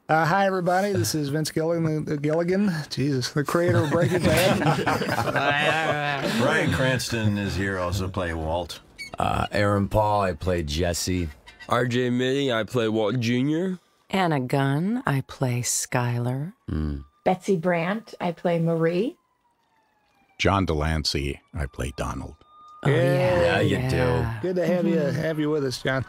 Hi, everybody. This is Vince Gilligan. Jesus, the creator of Breaking Bad. Bryan Cranston is here, also play Walt. Aaron Paul, I play Jesse. RJ Mitte, I play Walt Jr. Anna Gunn, I play Skylar. Betsy Brandt, I play Marie. John Lancie, I play Donald. Oh, Yeah, you do. Good to have you with us, John.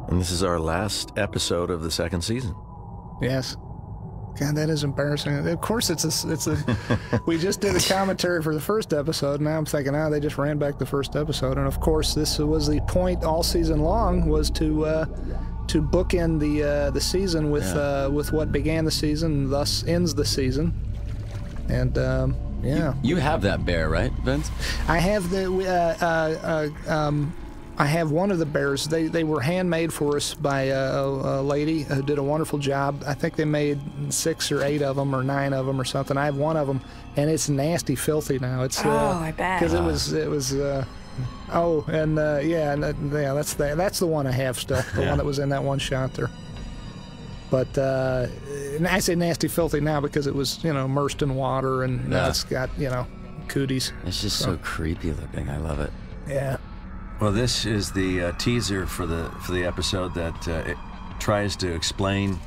And this is our last episode of the second season. Yes. God, that is embarrassing. Of course, we just did a commentary for the first episode. Now I'm thinking, they just ran back the first episode. And of course, this was the point all season long, was to bookend the season with what began the season, thus ends the season. And yeah, You have that bear, right, Vince? I have I have one of the bears. They were handmade for us by a lady who did a wonderful job. I think they made 6 or 8 of them or 9 of them or something. I have one of them, and it's nasty, filthy now. It's I bet. because it was that's the one I have still, the one that was in that one shot there. But and I say nasty, filthy now because it was immersed in water, and now it's got cooties. It's just so creepy looking. I love it. Yeah. Well, this is the teaser for the episode that it tries to explain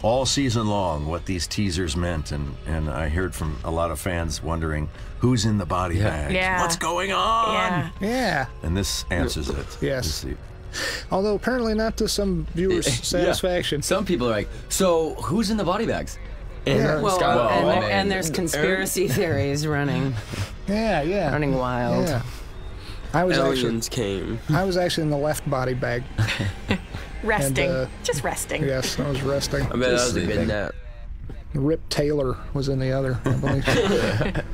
all season long what these teasers meant, and I heard from a lot of fans wondering who's in the body bags, what's going on, Yeah. and this answers it. Yes. Although apparently not to some viewers' satisfaction. Some people are like, so who's in the body bags? Yeah. And there's conspiracy theories running wild. Yeah. Aliens came. I was actually in the left body bag. Resting. And, just resting. Yes, I was resting. I bet that was a good nap. Rip Taylor was in the other, I believe. A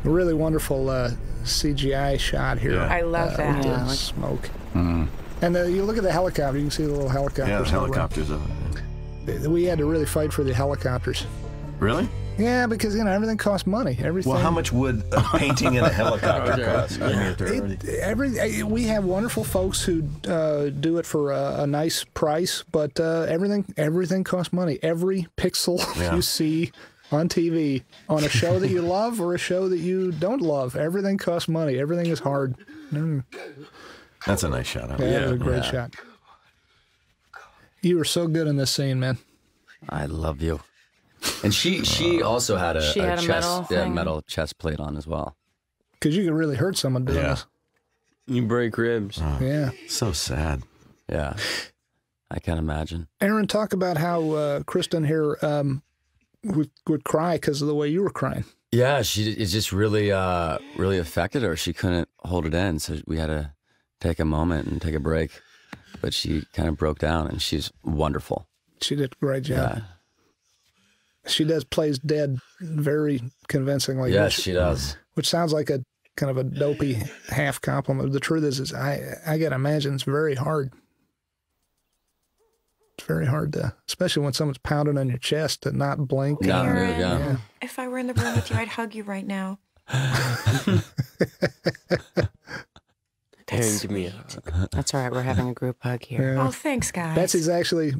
really wonderful CGI shot here. I love that. With the smoke. And you look at the helicopter, you can see the little helicopters. Yeah, there's helicopters of it. We had to really fight for the helicopters. Really? Yeah, because everything costs money. Everything. Well, how much would a painting in a helicopter cost? We have wonderful folks who do it for a nice price, but everything costs money. Every pixel you see on TV, on a show that you love or a show that you don't love, everything costs money. Everything is hard. That's a nice shot. That was a great shot. You were so good in this scene, man. I love you. And she also had a metal chest plate on as well. Because you could really hurt someone doing this. You break ribs. Yeah. So sad. Yeah. I can imagine. Aaron, talk about how Kristen here would cry because of the way you were crying. Yeah, it just really affected her. She couldn't hold it in, so we had to take a moment and take a break. But she kind of broke down, and she's wonderful. She did a great job. Yeah. She plays dead very convincingly. Yes, she does. Which sounds like a kind of a dopey half compliment. The truth is I got to imagine it's very hard. It's very hard to, especially when someone's pounding on your chest, to not blink. Aaron, if I were in the room with you, I'd hug you right now. Aaron, give me a hug. That's all right. We're having a group hug here. Oh, thanks, guys. Betsy's actually,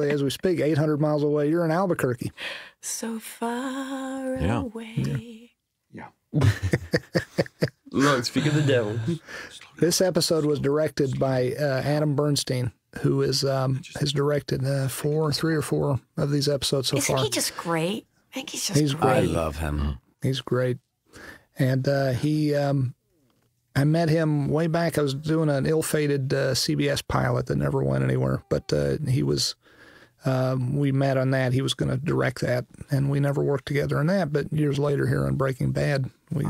as we speak, 800 miles away. You're in Albuquerque. So far away. Yeah. Look, speak of the devil. This episode was directed by Adam Bernstein, who has directed 3 or 4 of these episodes so far. Isn't he just great? I think he's just great. I love him. He's great. And I met him way back. I was doing an ill-fated CBS pilot that never went anywhere, but he was. We met on that. He was going to direct that, and we never worked together on that. But years later, here on Breaking Bad, we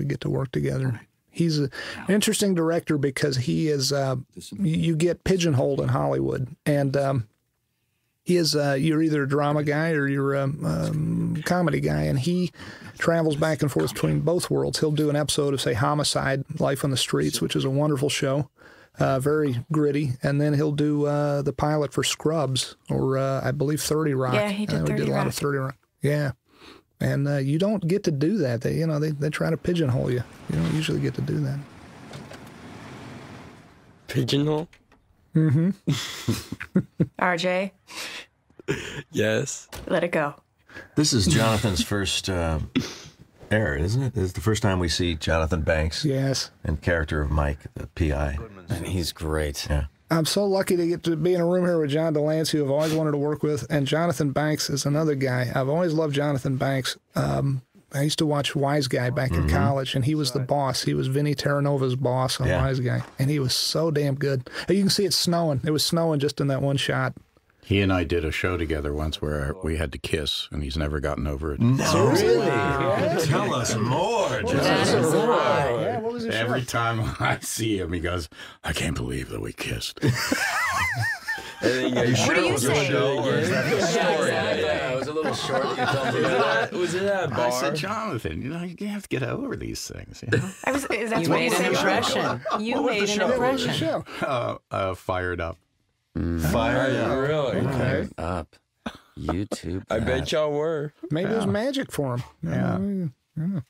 get to work together. Right. He's an interesting director because he is. You get pigeonholed in Hollywood, and he is. You're either a drama guy or you're a comedy guy, and he travels back and forth between both worlds. He'll do an episode of, say, Homicide: Life on the Streets, which is a wonderful show. Very gritty, and then he'll do the pilot for Scrubs, or I believe 30 Rock. Yeah, he did 30 Rock. We did a lot Rock. of 30 Rock. Yeah. And you don't get to do that. They try to pigeonhole you. You don't usually get to do that. Pigeonhole? Mm-hmm. RJ, Yes. let it go. This is Jonathan's first air, isn't it? It's the first time we see Jonathan Banks. Yes. And character of Mike, the PI. And he's great. Yeah. I'm so lucky to get to be in a room here with John Delancey, who I've always wanted to work with, and Jonathan Banks is another guy. I've always loved Jonathan Banks. I used to watch Wise Guy back in college, and he was the boss. He was Vinny Terranova's boss on Wise Guy, and he was so damn good. You can see it snowing. It was snowing just in that one shot. He and I did a show together once where we had to kiss, and he's never gotten over it. No, really? Yeah. Tell us more. Yeah, what was the show? Every time I see him, he goes, "I can't believe that we kissed." What do you say? Yeah, it was a little short. You told me that. Was it at a bar? I said, "Jonathan, you have to get over these things." You know? That's You what made you an said. impression. You made an impression. Show. Fired up. Fire. Yeah, really? Okay. Up. YouTube. I bet y'all were. Maybe it was magic for him. Yeah.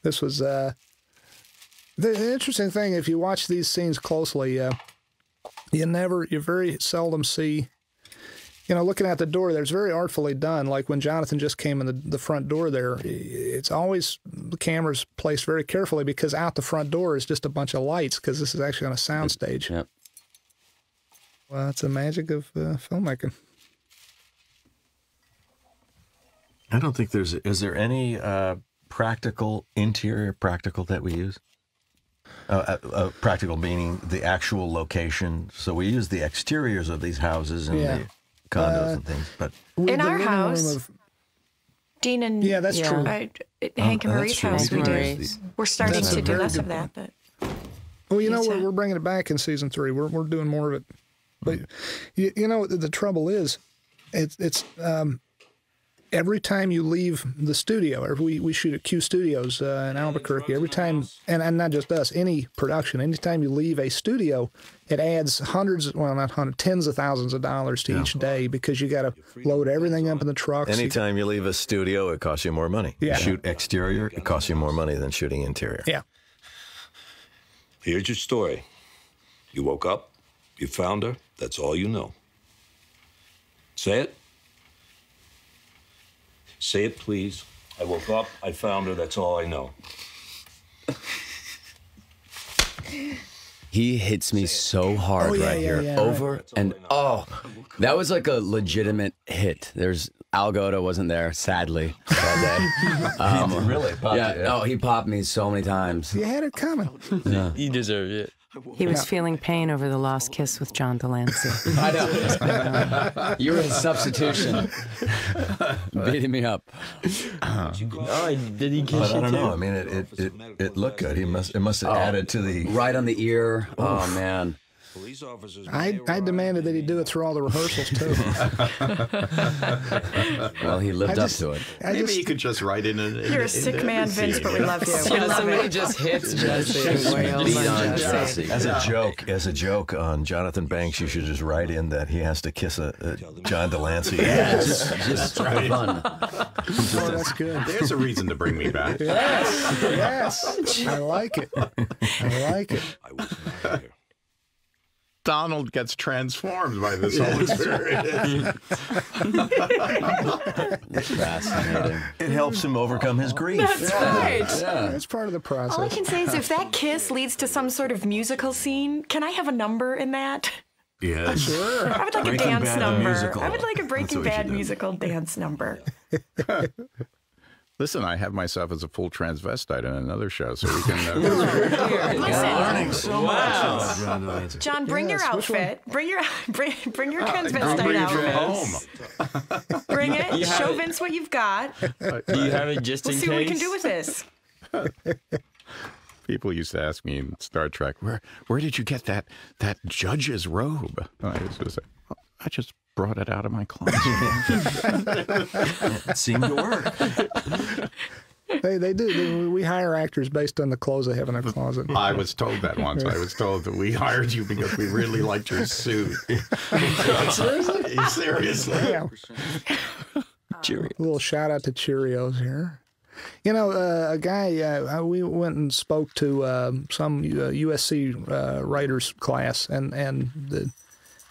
This was the interesting thing. If you watch these scenes closely, you very seldom see. Looking at the door there, it's very artfully done. Like when Jonathan just came in the front door there, it's always, the camera's placed very carefully because out the front door is just a bunch of lights because this is actually on a soundstage. Yep. Well, it's the magic of filmmaking. I don't think is there any interior practical that we use? Practical meaning the actual location. So we use the exteriors of these houses and the condos and things. But In our house, Dean and that's true. Hank and Marie's true. house, we do. Marie's. We're starting That's to a do very less good of that, but Well, Yes, we're bringing it back in season 3. We're doing more of it. But the trouble is, it's every time you leave the studio, or we shoot at Q Studios in Albuquerque. Every time, and not just us, any production. Anytime you leave a studio, it adds tens of thousands of dollars to each day because you got to load everything up in the trucks. anytime you leave a studio, it costs you more money. Yeah. You shoot exterior, it costs you more money than shooting interior. Yeah. Here's your story. You woke up, you found her, that's all you know. Say it. Say it, please. I woke up, I found her, that's all I know. He hits me so hard right here, over and that was like a legitimate hit. Al Goda wasn't there, sadly, that day. Really? He popped me so many times. You had it coming. Yeah. You deserve it. He was feeling pain over the lost kiss with John Delancey. I know. You were a substitution, beating me up. Did he kiss you I don't too? know. I mean, it looked good. It must have added to the Right on the ear. Oh man. Police officers I demanded that he do it through all the rehearsals too. Well, he lived up to it. Maybe you could just write in it. you're a sick man, Vince, but we love you. We Yeah, love somebody it. just hits Jesse. Wails Beat on on Jesse. Jesse. as a joke on Jonathan Banks, you should just write in that he has to kiss a John Delancey. Just for fun. Oh, that's good. There's a reason to bring me back. Yes. I like it. I like it. I was not here. Donald gets transformed by this whole experience. Fascinating. It helps him overcome his grief. That's right. That's part of the process. All I can say is if that kiss leads to some sort of musical scene, can I have a number in that? Yes. Sure. I would like Breaking a dance Bad number. musical. I would like a That's Breaking what we should Bad do. musical dance number. Listen, I have myself as a full transvestite in another show, so we can. Learning so much about John Delancey. John, bring your Yes, which one? outfit. Bring your transvestite bring it outfit. home. Bring it. You have Show it. Vince what you've got. Do you have it just We'll in see case? what we can do with this. People used to ask me in Star Trek, where did you get that judge's robe? And I used to say, oh, I just brought it out of my closet. It seemed to work. They do. We hire actors based on the clothes they have in their closet. I was told that once. I was told that we hired you because we really liked your suit. Seriously? Seriously? Yeah. Cheerio. A little shout out to Cheerios here. You know, a guy, we went and spoke to some USC writers class, and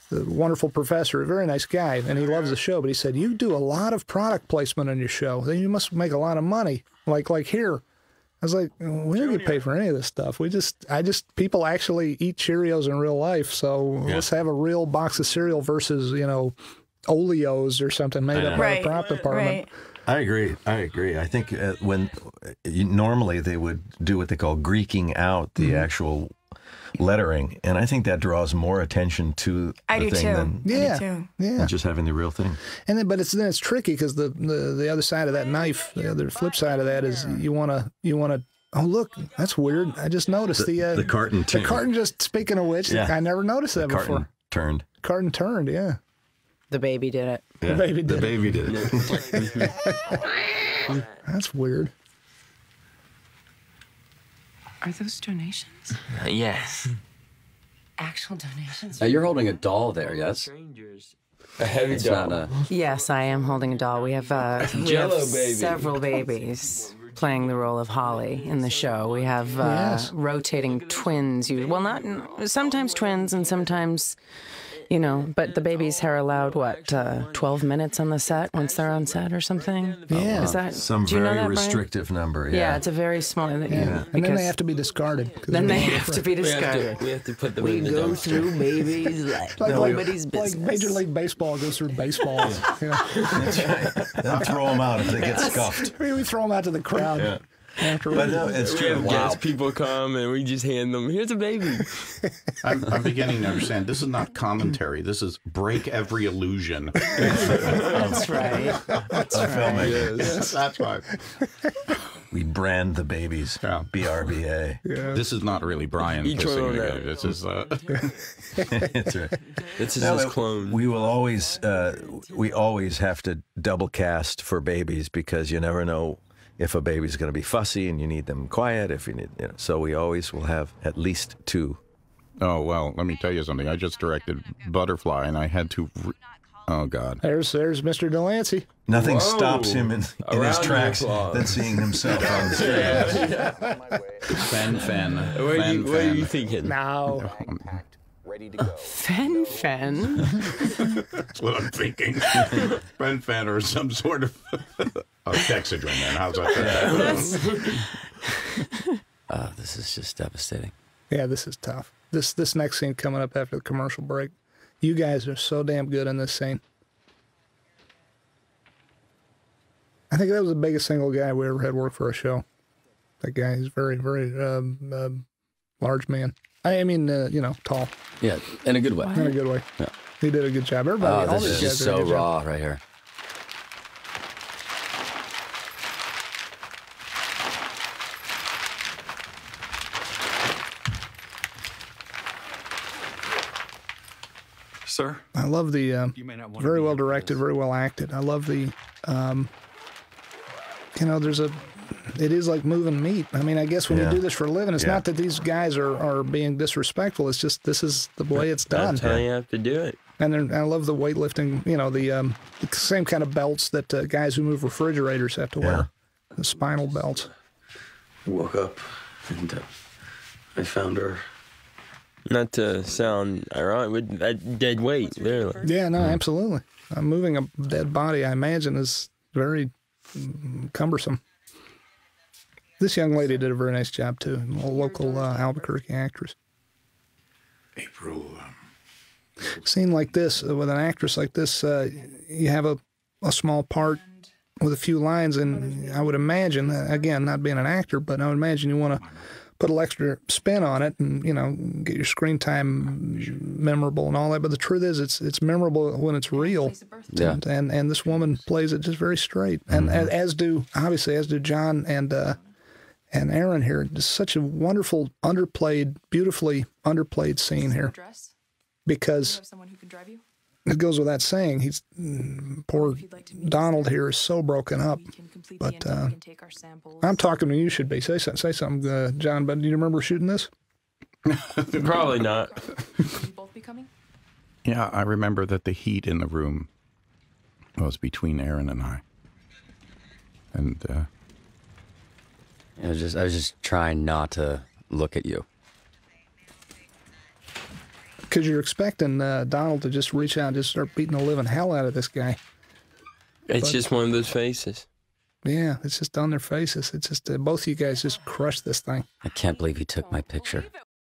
the wonderful professor, a very nice guy, and he loves the show, but he said, you do a lot of product placement on your show. Then you must make a lot of money, like here. I was like, we don't get paid for any of this stuff. People actually eat Cheerios in real life, so let's have a real box of cereal versus, Oreos or something made up by the prop department. Right. I agree. I think normally they would do what they call Greeking out the actual lettering, and I think that draws more attention to the thing than Yeah. just having the real thing. And then, but it's tricky because the other side of that knife, the other flip side of that is you wanna. Oh look, that's weird. I just noticed the carton. The carton. Just speaking of which, I never noticed that before. Carton turned. Yeah. The baby did it. Yeah. The baby did it. That's weird. Are those donations? Yes. Actual donations? You're holding a doll there, yes? A heavy It's doll. not a... Yes, I am holding a doll. We have, Jello baby. Several babies playing the role of Holly in the show. We have rotating twins. Sometimes twins and sometimes, but the babies are allowed, 12 minutes on the set once they're on set or something? Yeah. Is that some do you know very that, Bryan? restrictive number? Yeah, it's a very small. And then they have to be discarded. Then they have to be discarded. We have to put them in the dumpster. through babies like nobody's business. Like Major League Baseball goes through baseballs. That's right. They'll throw them out if they get scuffed. We throw them out to the crowd. Yeah. Afterwards. But no, it's We true. have guests, people come and we just hand them, here's a baby. I'm beginning to understand. This is not commentary. This is break every illusion. That's right. That's right. Yes, that's right. We brand the babies. Yeah. BRBA. Yeah. This is not really Brian Each kissing one the of guy. This is That's right. This is his clone. We will always, we always have to double cast for babies because you never know if a baby's going to be fussy and you need them quiet. If you need, so we always will have at least two. Oh, well, let me tell you something. I just directed Butterfly, and I had to... Oh, God. There's Mr. Delancey. Nothing Whoa. stops him in his Round of tracks applause. than seeing himself on the screen. Fen. What are you thinking? No. Fen. That's what I'm thinking. Fen or some sort of Dexedrine, man. How's that? This is just devastating. Yeah, this is tough. This next scene coming up after the commercial break. You guys are so damn good in this scene. I think that was the biggest single guy we ever had work for a show. That guy is very, very large man. I mean, tall. Yeah, in a good way. In a good way. Yeah. He did a good job. Everybody, all This these is guys just did a so good job. raw right here. Sir? I love the very well directed, very well acted. I love the, it is like moving meat. I mean, I guess when you do this for a living, it's not that these guys are being disrespectful. It's just this is the way it's done. That's how you have to do it. And then I love the weightlifting, the same kind of belts that guys who move refrigerators have to wear, the spinal belts. I woke up and I found her. Not to sound ironic, with that dead weight, literally. Yeah, no, absolutely. Moving a dead body, I imagine, is very cumbersome. This young lady did a very nice job, too. A local Albuquerque actress. April. Scene like this, with an actress like this, you have a small part with a few lines, and I would imagine, again, not being an actor, but I would imagine you want to put a little extra spin on it and, get your screen time memorable and all that. But the truth is, it's memorable when it's real. Yeah. And this woman plays it just very straight. And as do John and Aaron here. Just such a wonderful, beautifully underplayed scene here. Because it goes without saying, he's poor Donald here is so broken up. But I'm talking to you. Should be say something, John. But do you remember shooting this? Probably not. Yeah, I remember that the heat in the room was between Aaron and I. And I was just trying not to look at you. Because you're expecting Donald to just reach out and just start beating the living hell out of this guy. It's just one of those faces. Yeah, it's just on their faces. It's just both of you guys just crushed this thing. I can't believe he took my picture.